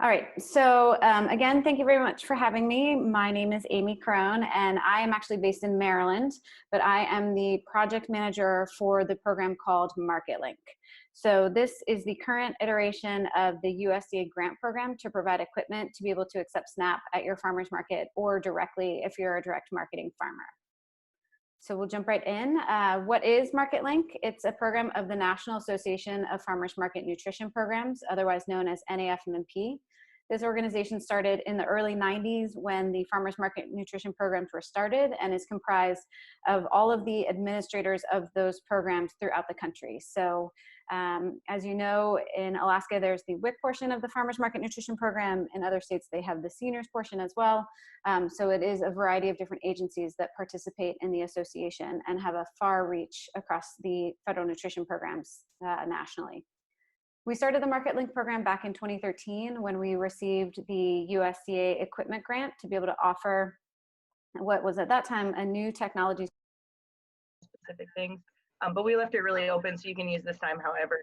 All right, so again, thank you very much for having me. My name is Amy Crone, and I am actually based in Maryland, but I am the project manager for the program called MarketLink. So this is the current iteration of the USDA grant program to provide equipment to be able to accept SNAP at your farmer's market or directly if you're a direct marketing farmer. So we'll jump right in. What is MarketLink? It's a program of the National Association of Farmers Market Nutrition Programs, otherwise known as NAFMA. This organization started in the early 90s when the farmers market nutrition programs were started and is comprised of all of the administrators of those programs throughout the country. So as you know, in Alaska, there's the WIC portion of the farmers market nutrition program. In other states, they have the seniors portion as well. So it is a variety of different agencies that participate in the association and have a far reach across the federal nutrition programs nationally. We started the MarketLink program back in 2013 when we received the USDA equipment grant to be able to offer what was at that time a new technology specific things, but we left it really open so you can use this time however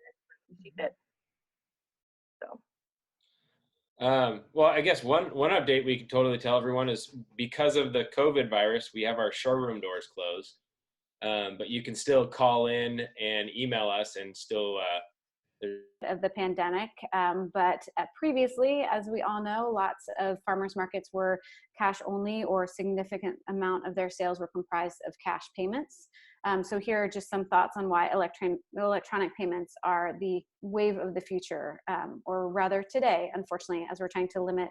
you see fit. So. Well, I guess one update we can totally tell everyone is because of the COVID virus, we have our showroom doors closed, but you can still call in and email us and still of the pandemic, but previously, as we all know, lots of farmers markets were cash only, or a significant amount of their sales were comprised of cash payments. So here are just some thoughts on why electronic payments are the wave of the future, or rather today, unfortunately, as we're trying to limit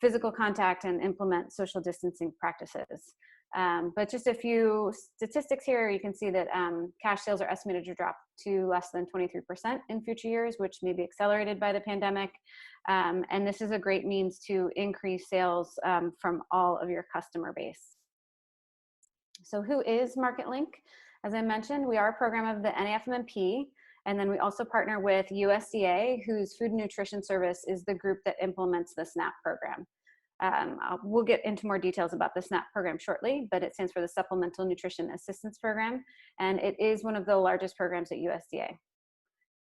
physical contact and implement social distancing practices. But just a few statistics here, you can see that cash sales are estimated to drop to less than 23% in future years, which may be accelerated by the pandemic. And this is a great means to increase sales from all of your customer base. So who is MarketLink? As I mentioned, we are a program of the NAFMA, and then we also partner with USDA, whose Food and Nutrition Service is the group that implements the SNAP program. We'll get into more details about the SNAP program shortly, but it stands for the Supplemental Nutrition Assistance Program, and it is one of the largest programs at USDA.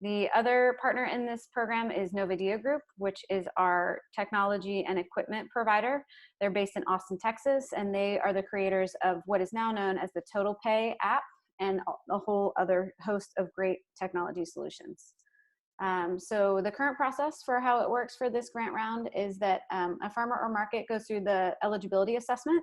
The other partner in this program is Novadia Group, which is our technology and equipment provider. They're based in Austin, Texas, and they are the creators of what is now known as the Total Pay app and a whole other host of great technology solutions. So the current process for how it works for this grant round is that a farmer or market goes through the eligibility assessment.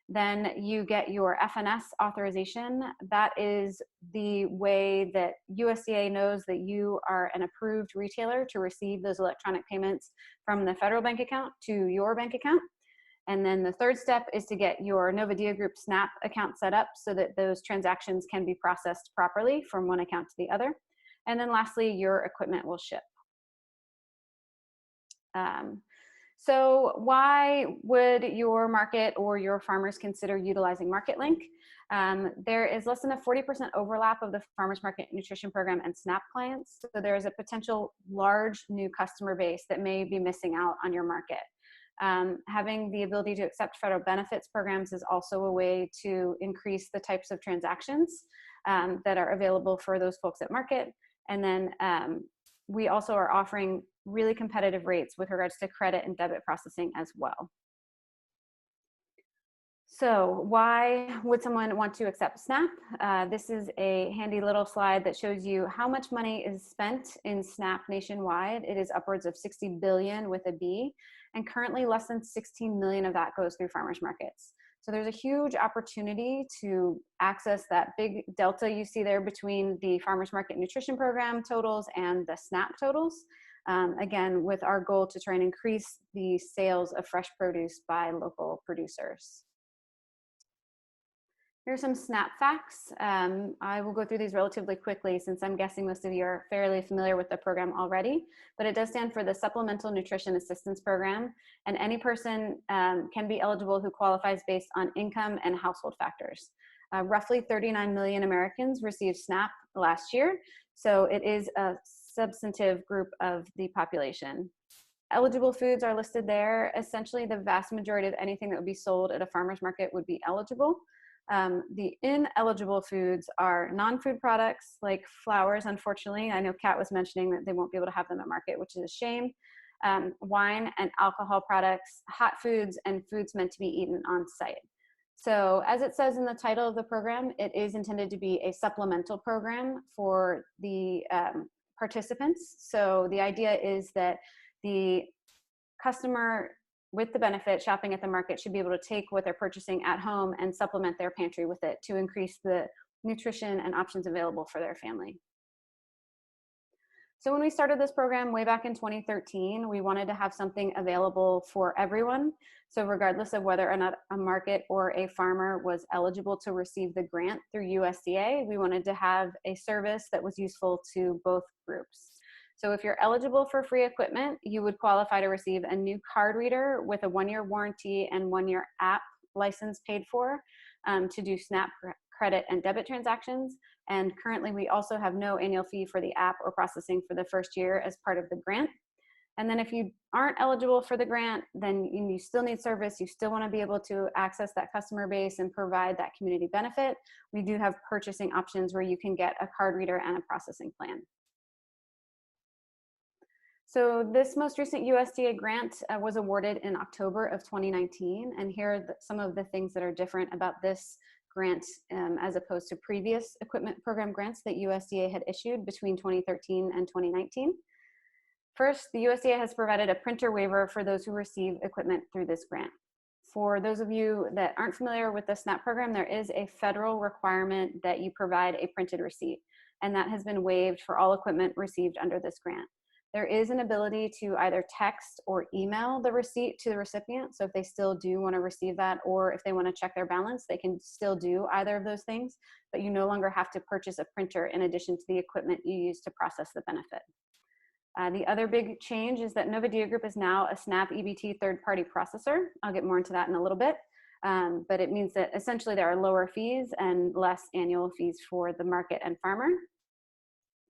Then you get your FNS authorization. That is the way that USDA knows that you are an approved retailer to receive those electronic payments from the federal bank account to your bank account. And then the third step is to get your Novadia Group SNAP account set up so that those transactions can be processed properly from one account to the other. And then lastly, your equipment will ship. So why would your market or your farmers consider utilizing MarketLink? There is less than a 40% overlap of the farmers market nutrition program and SNAP clients. So there is a potential large new customer base that may be missing out on your market. Having the ability to accept federal benefits programs is also a way to increase the types of transactions that are available for those folks at market. And then we also are offering really competitive rates with regards to credit and debit processing as well. So why would someone want to accept SNAP? This is a handy little slide that shows you how much money is spent in SNAP nationwide. It is upwards of 60 billion with a B, and currently less than 16 million of that goes through farmers markets. So there's a huge opportunity to access that big delta you see there between the farmers market nutrition program totals and the SNAP totals. Again, with our goal to try and increase the sales of fresh produce by local producers. Here are some SNAP facts. I will go through these relatively quickly since I'm guessing most of you are fairly familiar with the program already, but it does stand for the Supplemental Nutrition Assistance Program, and any person can be eligible who qualifies based on income and household factors. Roughly 39 million Americans received SNAP last year, so it is a substantive group of the population. Eligible foods are listed there. Essentially, the vast majority of anything that would be sold at a farmer's market would be eligible. The ineligible foods are non-food products like flowers, unfortunately. I know Kat was mentioning that they won't be able to have them at market, which is a shame. wine and alcohol products, hot foods, and foods meant to be eaten on site. So as it says in the title of the program, it is intended to be a supplemental program for the participants. So the idea is that the customer with the benefit shopping at the market should be able to take what they're purchasing at home and supplement their pantry with it to increase the nutrition and options available for their family. So when we started this program way back in 2013, we wanted to have something available for everyone. So regardless of whether or not a market or a farmer was eligible to receive the grant through USDA, we wanted to have a service that was useful to both groups. So if you're eligible for free equipment, you would qualify to receive a new card reader with a 1-year warranty and 1-year app license paid for to do SNAP credit and debit transactions. And currently we also have no annual fee for the app or processing for the first year as part of the grant. And then if you aren't eligible for the grant, then you still need service. You still want to be able to access that customer base and provide that community benefit. We do have purchasing options where you can get a card reader and a processing plan. So this most recent USDA grant was awarded in October of 2019. And here are some of the things that are different about this grant as opposed to previous equipment program grants that USDA had issued between 2013 and 2019. First, the USDA has provided a printer waiver for those who receive equipment through this grant. For those of you that aren't familiar with the SNAP program, there is a federal requirement that you provide a printed receipt, and that has been waived for all equipment received under this grant. There is an ability to either text or email the receipt to the recipient. So if they still do want to receive that, or if they want to check their balance, they can still do either of those things, but you no longer have to purchase a printer in addition to the equipment you use to process the benefit. The other big change is that Novadia Group is now a SNAP EBT third-party processor. I'll get more into that in a little bit, but it means that essentially there are lower fees and less annual fees for the market and farmer.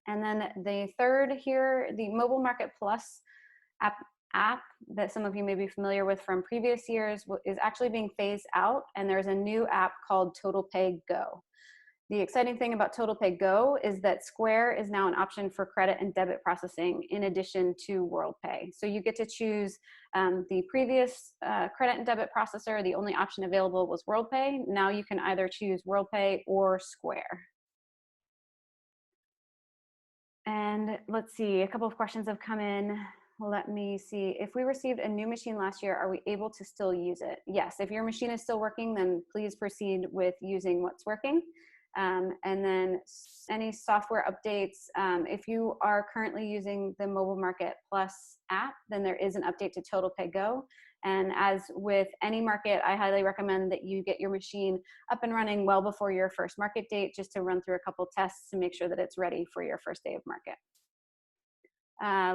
And then the third here, the Mobile Market Plus app that some of you may be familiar with from previous years is actually being phased out, and there's a new app called TotalPay Go. The exciting thing about TotalPay Go is that Square is now an option for credit and debit processing in addition to WorldPay. So you get to choose the previous credit and debit processor. The only option available was WorldPay. Now you can either choose WorldPay or Square. And let's see, a couple of questions have come in. Let me see. If we received a new machine last year, are we able to still use it? Yes, if your machine is still working, then please proceed with using what's working. And then any software updates, if you are currently using the Mobile Market Plus app, then there is an update to TotalPay Go. And as with any market, I highly recommend that you get your machine up and running well before your first market date, just to run through a couple tests to make sure that it's ready for your first day of market.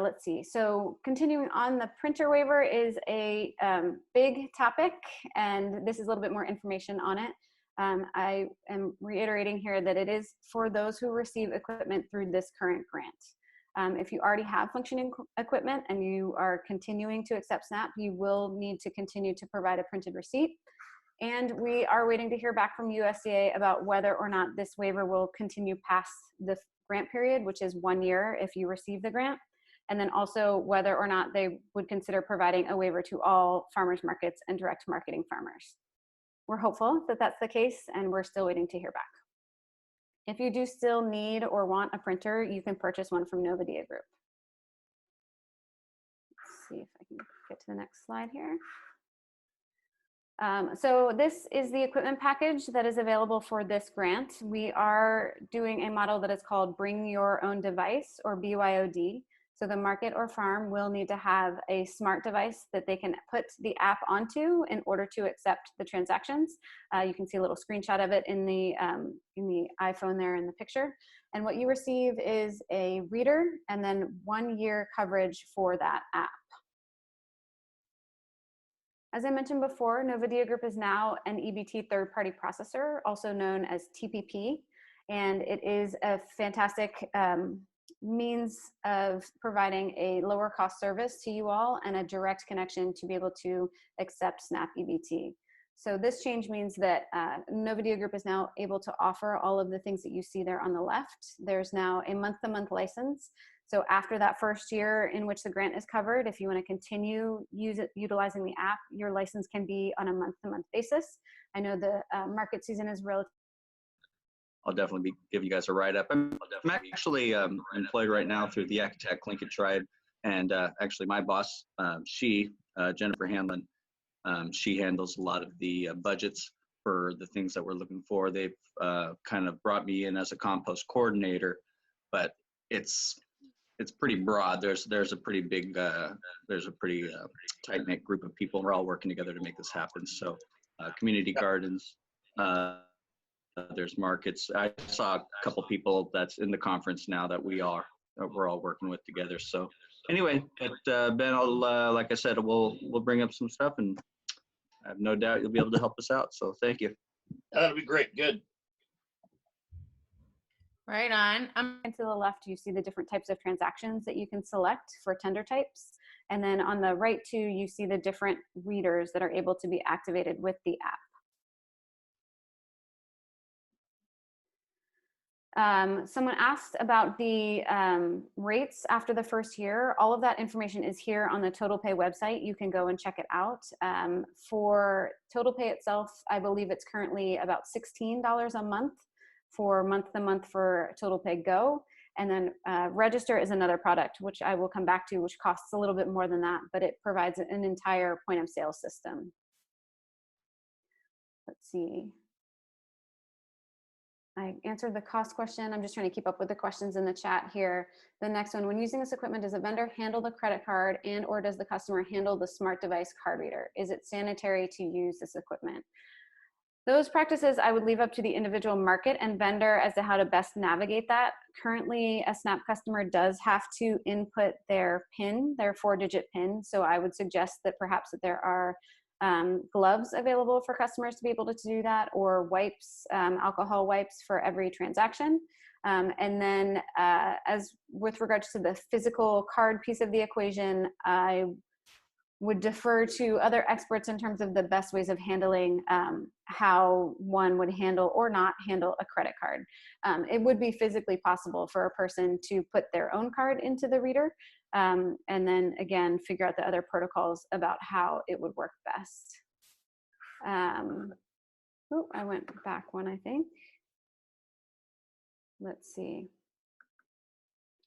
Let's see, so continuing on, the printer waiver is a big topic, and this is a little bit more information on it. I am reiterating here that it is for those who receive equipment through this current grant. If you already have functioning equipment and you are continuing to accept SNAP, you will need to continue to provide a printed receipt. And we are waiting to hear back from USDA about whether or not this waiver will continue past the grant period, which is 1 year if you receive the grant. And then also whether or not they would consider providing a waiver to all farmers markets and direct marketing farmers. We're hopeful that that's the case, and we're still waiting to hear back. If you do still need or want a printer, you can purchase one from Novadia Group. Let's see if I can get to the next slide here. So this is the equipment package that is available for this grant. We are doing a model that is called Bring Your Own Device, or BYOD. So the market or farm will need to have a smart device that they can put the app onto in order to accept the transactions. You can see a little screenshot of it in the iPhone there in the picture. And what you receive is a reader and then 1 year coverage for that app. As I mentioned before, Novadia Group is now an EBT third-party processor, also known as TPP, and it is a fantastic means of providing a lower cost service to you all and a direct connection to be able to accept SNAP EBT. So this change means that Novadia Group is now able to offer all of the things that you see there on the left. There's now a month-to-month license So after that first year in which the grant is covered, if you want to continue utilizing the app, your license can be on a month-to-month basis. I know the market season is relatively. I'll definitely give you guys a write-up. I'm actually employed right now through the Acatech Lincoln Tribe, and actually my boss, Jennifer Hanlon, she handles a lot of the budgets for the things that we're looking for. They've kind of brought me in as a compost coordinator, but it's pretty broad. There's a pretty big, tight-knit group of people. We're all working together to make this happen. So community gardens, there's markets. I saw a couple people that's in the conference now that we're all working with together. So anyway, but Ben, I'll, like I said, we'll bring up some stuff, and I have no doubt you'll be able to help us out. So thank you. That'll be great. Good. Right on. And to the left, you see the different types of transactions that you can select for tender types. And then on the right too, you see the different readers that are able to be activated with the app. Someone asked about the rates after the first year. All of that information is here on the TotalPay website. You can go and check it out. For TotalPay itself, I believe it's currently about $16 a month for month-to-month for TotalPay Go. And then Register is another product, which I will come back to, which costs a little bit more than that, but it provides an entire point of sale system. Let's see. I answered the cost question. I'm just trying to keep up with the questions in the chat here. The next one, when using this equipment, does a vendor handle the credit card and or does the customer handle the smart device card reader? Is it sanitary to use this equipment? Those practices I would leave up to the individual market and vendor as to how to best navigate that. Currently, a SNAP customer does have to input their PIN, their 4-digit PIN. So I would suggest that perhaps that there are gloves available for customers to be able to do that, or wipes, alcohol wipes for every transaction. And then as with regards to the physical card piece of the equation, I would defer to other experts in terms of the best ways of handling how one would handle or not handle a credit card. It would be physically possible for a person to put their own card into the reader, and then again, figure out the other protocols about how it would work best. Oh, I went back one, I think. Let's see.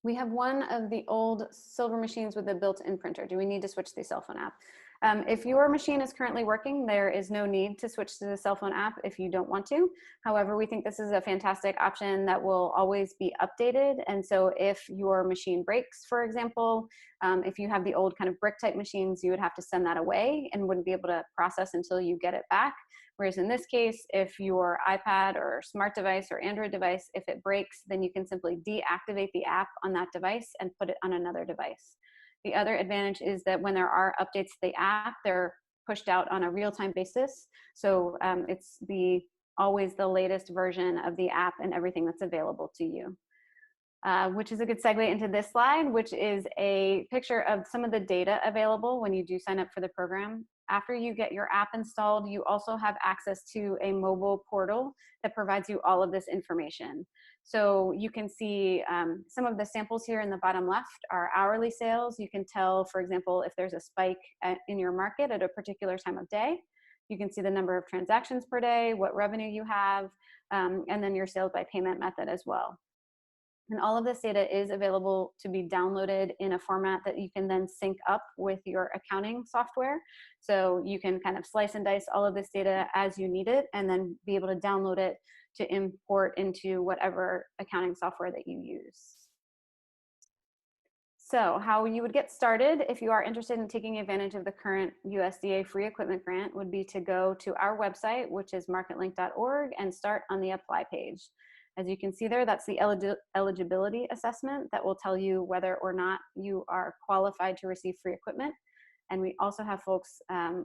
We have one of the old silver machines with a built-in printer. Do we need to switch to the cell phone app? If your machine is currently working, there is no need to switch to the cell phone app if you don't want to. However, we think this is a fantastic option that will always be updated. And so if your machine breaks, for example, if you have the old kind of brick type machines, you would have to send that away and wouldn't be able to process until you get it back. Whereas in this case, if your iPad or smart device or Android device, if it breaks, then you can simply deactivate the app on that device and put it on another device. The other advantage is that when there are updates to the app, they're pushed out on a real-time basis. So it's always the latest version of the app and everything that's available to you. Which is a good segue into this slide, which is a picture of some of the data available when you do sign up for the program. After you get your app installed, you also have access to a mobile portal that provides you all of this information. So you can see some of the samples here in the bottom left are hourly sales. You can tell, for example, if there's a spike in your market at a particular time of day. You can see the number of transactions per day, what revenue you have, and then your sales by payment method as well. And all of this data is available to be downloaded in a format that you can then sync up with your accounting software. So you can kind of slice and dice all of this data as you need it, and then be able to download it to import into whatever accounting software that you use. So how you would get started if you are interested in taking advantage of the current USDA free equipment grant would be to go to our website, which is marketlink.org, and start on the apply page. As you can see there, that's the eligibility assessment that will tell you whether or not you are qualified to receive free equipment. And we also have folks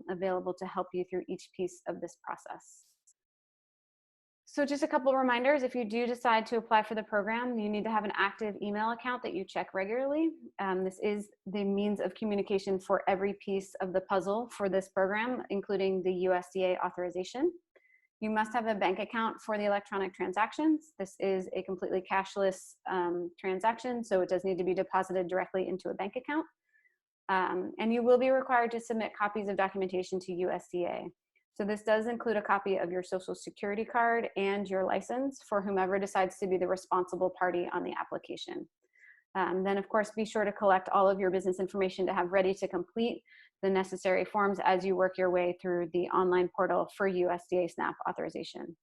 available to help you through each piece of this process. So just a couple of reminders, if you do decide to apply for the program, you need to have an active email account that you check regularly. This is the means of communication for every piece of the puzzle for this program, including the USDA authorization. You must have a bank account for the electronic transactions. This is a completely cashless transaction, so it does need to be deposited directly into a bank account. And you will be required to submit copies of documentation to USDA. So this does include a copy of your Social Security card and your license for whomever decides to be the responsible party on the application. Then of course, be sure to collect all of your business information to have ready to complete the necessary forms as you work your way through the online portal for USDA SNAP authorization.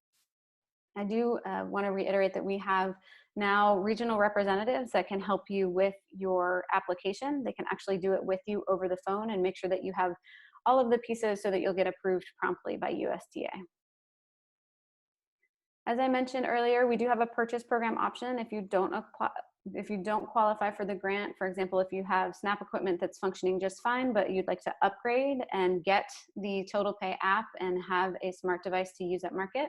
I do want to reiterate that we have now regional representatives that can help you with your application. They can actually do it with you over the phone and make sure that you have all of the pieces so that you'll get approved promptly by USDA. As I mentioned earlier, we do have a purchase program option if you don't qualify for the grant. For example, if you have SNAP equipment that's functioning just fine, but you'd like to upgrade and get the TotalPay app and have a smart device to use at market,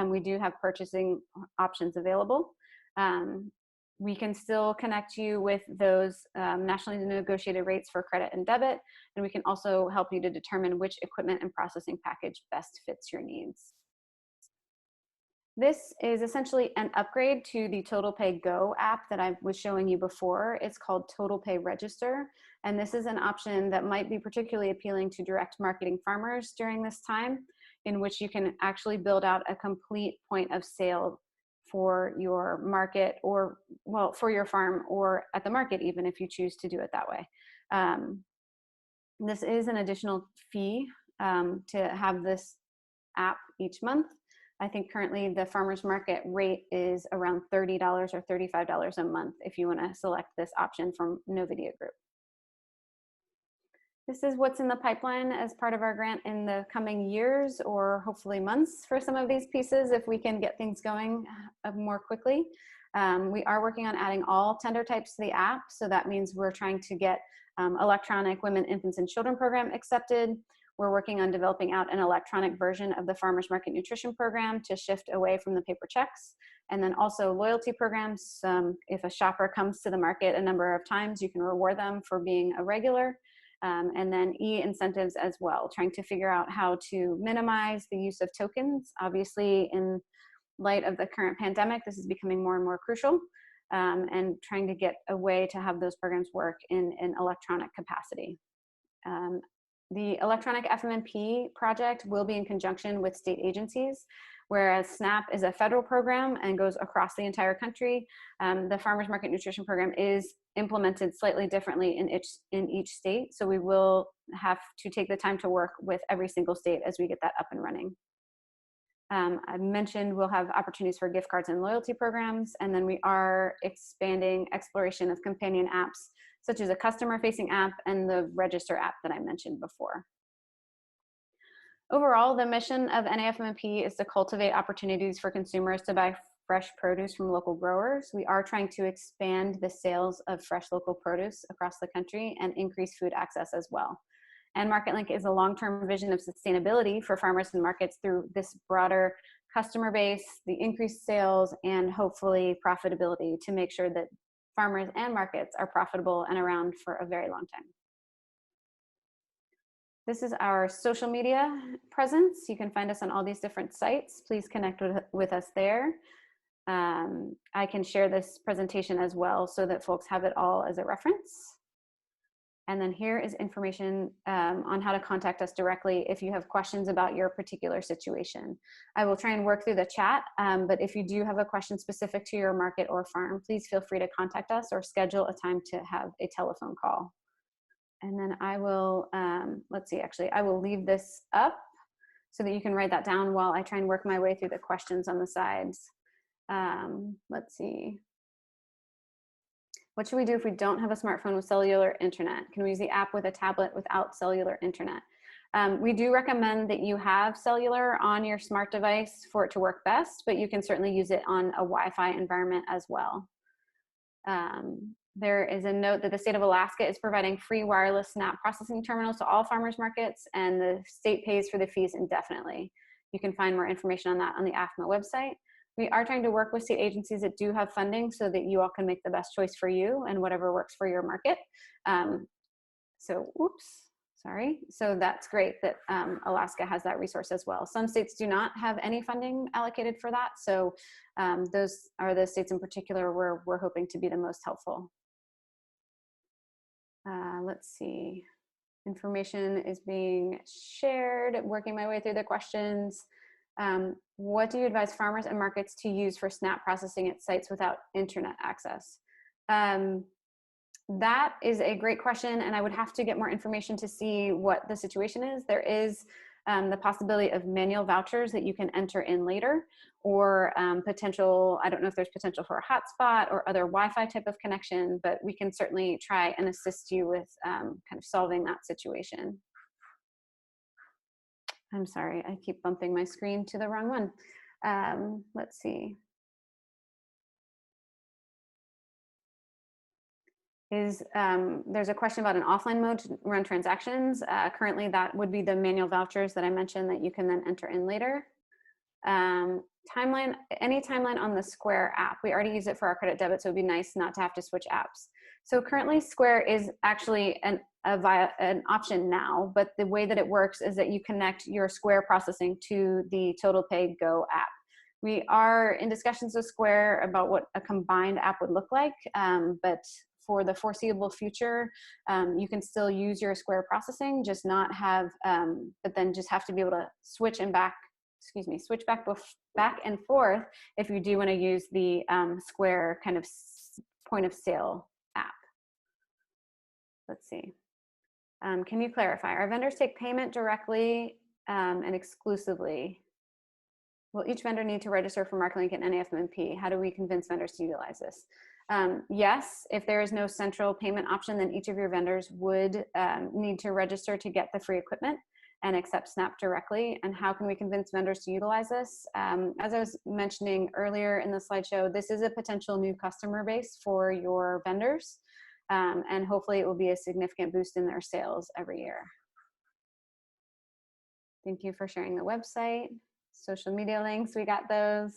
we do have purchasing options available. We can still connect you with those nationally negotiated rates for credit and debit, and we can also help you to determine which equipment and processing package best fits your needs. This is essentially an upgrade to the TotalPay Go app that I was showing you before. It's called TotalPay Register, and this is an option that might be particularly appealing to direct marketing farmers during this time, in which you can actually build out a complete point of sale for your market, or well, for your farm, or at the market even if you choose to do it that way. This is an additional fee to have this app each month. I think currently the farmer's market rate is around $30 or $35 a month if you want to select this option from NoVideo Group. This is what's in the pipeline as part of our grant in the coming years, or hopefully months, for some of these pieces if we can get things going more quickly. We are working on adding all tender types to the app, so that means we're trying to get electronic women, infants, and children program accepted. We're working on developing out an electronic version of the Farmers Market Nutrition Program to shift away from the paper checks. And then also loyalty programs. If a shopper comes to the market a number of times, you can reward them for being a regular. And then e-incentives as well, trying to figure out how to minimize the use of tokens. Obviously, in light of the current pandemic, this is becoming more and more crucial, and trying to get a way to have those programs work in an electronic capacity. The electronic FMNP project will be in conjunction with state agencies, whereas SNAP is a federal program and goes across the entire country. The Farmers Market Nutrition Program is implemented slightly differently in each state, so we will have to take the time to work with every single state as we get that up and running. I mentioned we'll have opportunities for gift cards and loyalty programs, and then we are expanding exploration of companion apps such as a customer-facing app and the Register app that I mentioned before. Overall, the mission of NAFMNP is to cultivate opportunities for consumers to buy fresh produce from local growers. We are trying to expand the sales of fresh local produce across the country and increase food access as well. And MarketLink is a long-term vision of sustainability for farmers and markets through this broader customer base, the increased sales, and hopefully profitability to make sure that farmers and markets are profitable and around for a very long time. This is our social media presence. You can find us on all these different sites. Please connect with us there. I can share this presentation as well so that folks have it all as a reference. And then here is information on how to contact us directly if you have questions about your particular situation. I will try and work through the chat, but if you do have a question specific to your market or farm, please feel free to contact us or schedule a time to have a telephone call. And then I will, let's see, actually, I will leave this up so that you can write that down while I try and work my way through the questions on the sides. Let's see. What should we do if we don't have a smartphone with cellular internet? Can we use the app with a tablet without cellular internet? We do recommend that you have cellular on your smart device for it to work best, but you can certainly use it on a Wi-Fi environment as well. There is a note that the state of Alaska is providing free wireless SNAP processing terminals to all farmers markets, and the state pays for the fees indefinitely. You can find more information on that on the AFMA website. We are trying to work with state agencies that do have funding so that you all can make the best choice for you and whatever works for your market. So Sorry. So that's great that Alaska has that resource as well. Some states do not have any funding allocated for that. So those are the states in particular where we're hoping to be the most helpful. Let's see. Information is being shared, working my way through the questions. What do you advise farmers and markets to use for SNAP processing at sites without internet access? That is a great question, and I would have to get more information to see what the situation is. There is the possibility of manual vouchers that you can enter in later, or potential, I don't know if there's potential for a hotspot or other Wi-Fi type of connection, but we can certainly try and assist you with kind of solving that situation. I'm sorry, I keep bumping my screen to the wrong one. Let's see. There's a question about an offline mode to run transactions. Currently, that would be the manual vouchers that I mentioned that you can then enter in later. Timeline, any timeline on the Square app. We already use it for our credit debit, so it'd be nice not to have to switch apps. So currently, Square is actually an option now, but the way that it works is that you connect your Square processing to the TotalPay Go app. We are in discussions with Square about what a combined app would look like, but for the foreseeable future, you can still use your Square processing, just not have, but then just have to be able to switch back and forth if you do want to use the Square kind of point of sale app. Let's see. Can you clarify? Our vendors take payment directly and exclusively. Will each vendor need to register for MarketLink and AFMA? How do we convince vendors to utilize this? Yes, if there is no central payment option, then each of your vendors would need to register to get the free equipment and accept SNAP directly. And how can we convince vendors to utilize this? As I was mentioning earlier in the slideshow, this is a potential new customer base for your vendors. And hopefully it will be a significant boost in their sales every year. Thank you for sharing the website. Social media links, we got those.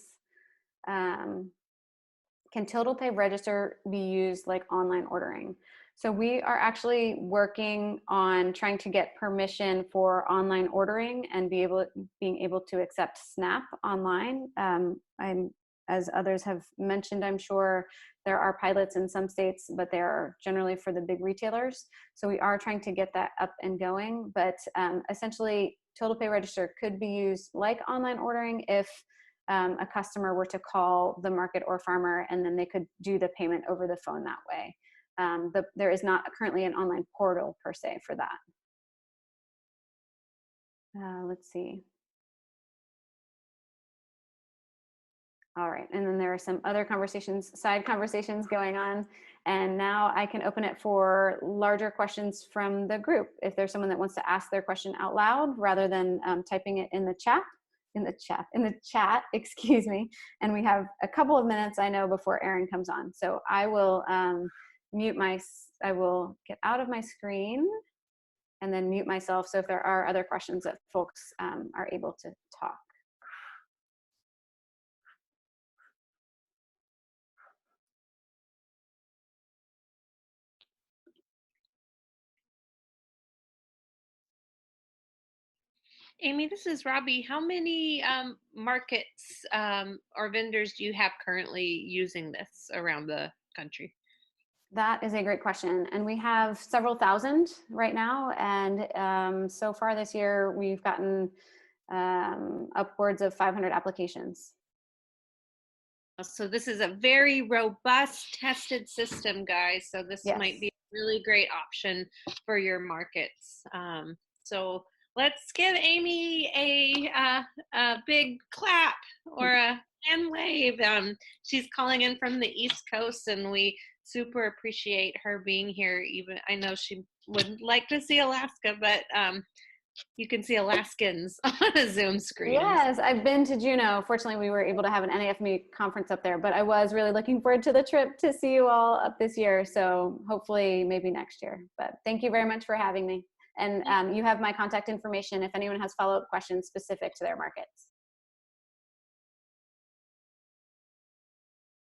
Can TotalPay register be used like online ordering? So we are actually working on trying to get permission for online ordering and being able to accept SNAP online. As others have mentioned, I'm sure there are pilots in some states, but they are generally for the big retailers. So we are trying to get that up and going, but essentially TotalPay register could be used like online ordering if a customer were to call the market or farmer, and then they could do the payment over the phone that way. There is not currently an online portal per se for that. Let's see. All right, and then there are some other side conversations going on. And now I can open it for larger questions from the group. If there's someone that wants to ask their question out loud rather than typing it in the chat, excuse me. And we have a couple of minutes, I know, before Erin comes on. So I will I will get out of my screen and then mute myself. So if there are other questions that folks are able to talk. Amy, this is Robbie. How many markets or vendors do you have currently using this around the country? That is a great question. And we have several thousand right now. And so far this year, we've gotten upwards of 500 applications. So this is a very robust, tested system, guys. So this might be a really great option for your markets. So let's give Amy a big clap or a hand wave. She's calling in from the East Coast, and we super appreciate her being here. Even I know she would like to see Alaska, but you can see Alaskans on a Zoom screen. Yes, I've been to Juneau. Fortunately, we were able to have an NAFMA conference up there, but I was really looking forward to the trip to see you all up this year. So hopefully maybe next year, but thank you very much for having me. And you have my contact information if anyone has follow-up questions specific to their markets.